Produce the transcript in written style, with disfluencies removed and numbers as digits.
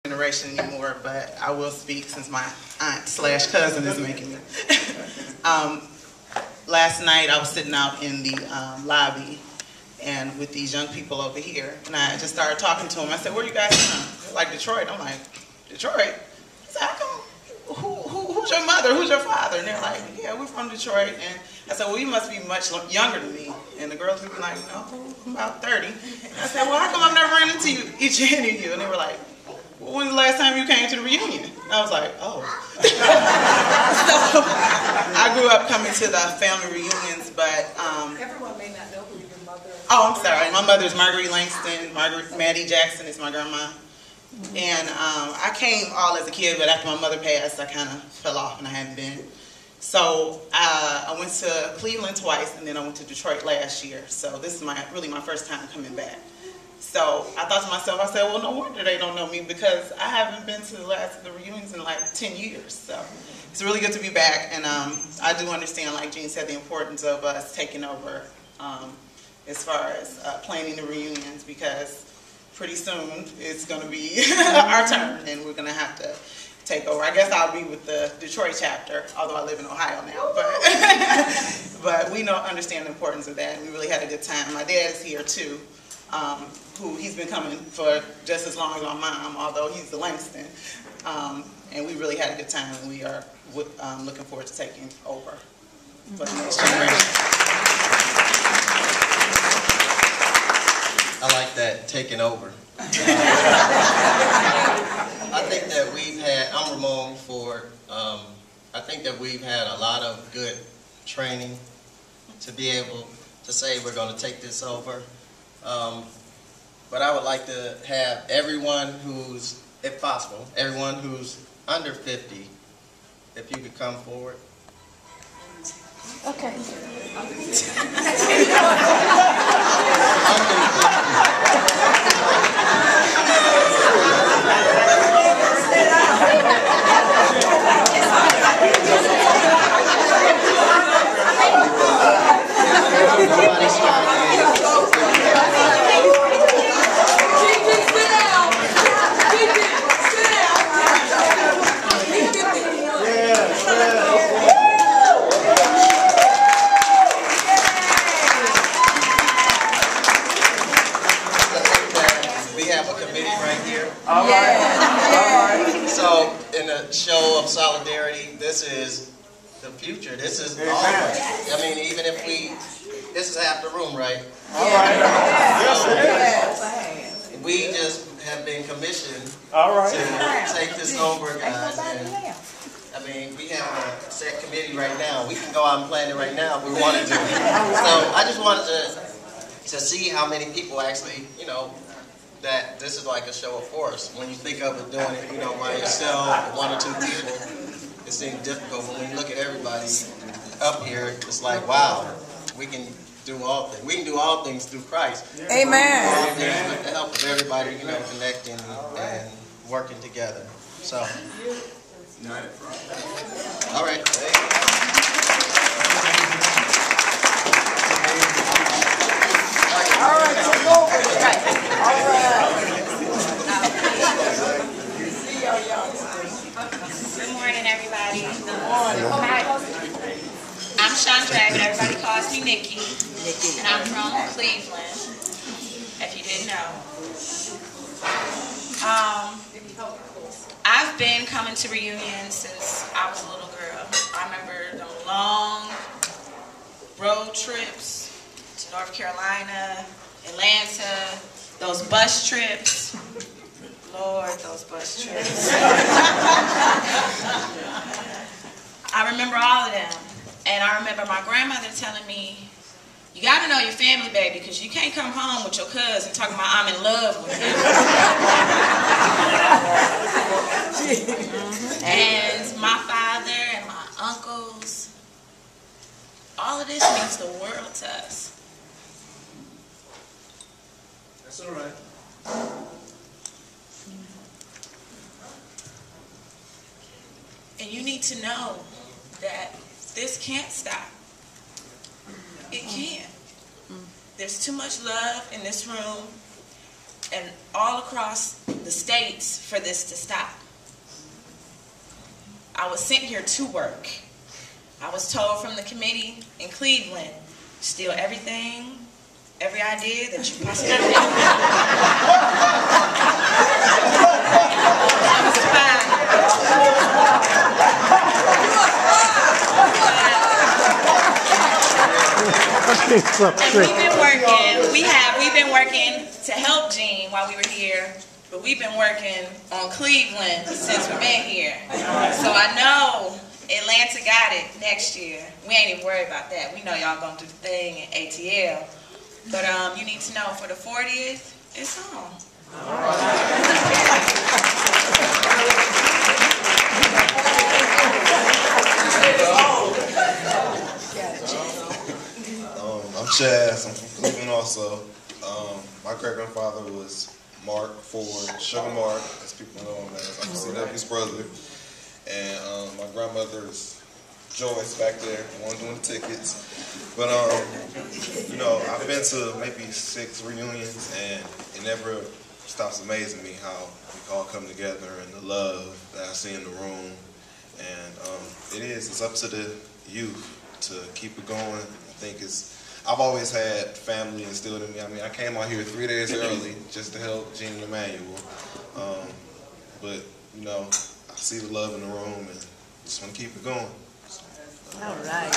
generation anymore, but I will speak since my aunt slash cousin is making me. Last night I was sitting out in the lobby and with these young people over here, and I just started talking to them. I said, "Where are you guys from?" They're like, "Detroit." I'm like, "Detroit?" I said, "How come? Who's your mother? Who's your father?" And they're like, "Yeah, we're from Detroit." And I said, "Well, you must be much younger than me." And the girls would be like, "No, I'm about 30. And I said, "Well, how come I've never run into any of you?" And they were like, "Well, when's the last time you came to the reunion?" And I was like, "Oh." So I grew up coming to the family reunions, but everyone may not know who your mother is. Oh, I'm sorry. My mother's Marguerite Langston. Maddie Jackson is my grandma. And I came all as a kid, but after my mother passed, I kind of fell off and I hadn't been. So I went to Cleveland twice, and then I went to Detroit last year. So this is really my first time coming back. So I thought to myself, I said, well, no wonder they don't know me, because I haven't been to the reunions in like 10 years. So it's really good to be back. And I do understand, like Jean said, the importance of us taking over as far as planning the reunions, because pretty soon it's going to be our turn, and we're going to have to take over. I guess I'll be with the Detroit chapter, although I live in Ohio now. But we understand the importance of that, and we really had a good time. My dad is here too, he's been coming for just as long as my mom, although he's the Langston. And we really had a good time, and we are looking forward to taking over for the next generation. I like that, taking over. I think that I'm Ramon Ford. I think that we've had a lot of good training to be able to say we're going to take this over. But I would like to have everyone who's, if possible, everyone who's under 50, if you could come forward. Okay. So, in a show of solidarity, this is the future. This is all of us. I mean, even if this is half the room, right? All right. We just have been commissioned to take this over, guys. And, I mean, we have a set committee right now. We can go out and plan it right now if we wanted to. So, I just wanted to see how many people actually, that this is like a show of force. When you think of it doing it, by yourself, one or two people, it seems difficult. But when you look at everybody up here, it's like, wow, we can do all things. We can do all things through Christ. Amen. All things with the help of everybody, connecting and working together. So, all right. All right, so go over it. Right. All right. Good morning, everybody. Good morning. Hi. I'm Chandra, but everybody calls me Nikki. And I'm from Cleveland, if you didn't know. I've been coming to reunions since I was a little girl. I remember the long road trips to North Carolina, Atlanta, those bus trips. Lord, those bus trips. I remember all of them. And I remember my grandmother telling me, you got to know your family, baby, because you can't come home with your cousin talking about I'm in love with him. And my father and my uncles, all of this means the world to us. That's all right. And you need to know that this can't stop. It can't. There's too much love in this room. and all across the states for this to stop. I was sent here to work. I was told from the committee in Cleveland, steal everything, every idea that you possibly can. I was fine. And we've been working, we've been working to help Gene while we were here, but we've been working on Cleveland since we've been here. So I know Atlanta got it next year. We ain't even worried about that. We know y'all gonna do the thing in ATL. But you need to know for the 40th, it's on. I'm Chaz. I'm from Cleveland also. My great-grandfather was Mark Ford, Sugar Mark, as people know him as. I'm CW's brother. And my grandmother's Joyce back there, the one doing the tickets. But, you know, I've been to maybe 6 reunions, and it never stops amazing me how we all come together and the love that I see in the room. And it's up to the youth to keep it going. I think I've always had family instilled in me. I mean, I came out here 3 days early just to help Gene and Emmanuel. But, you know, I see the love in the room and just want to keep it going. All right.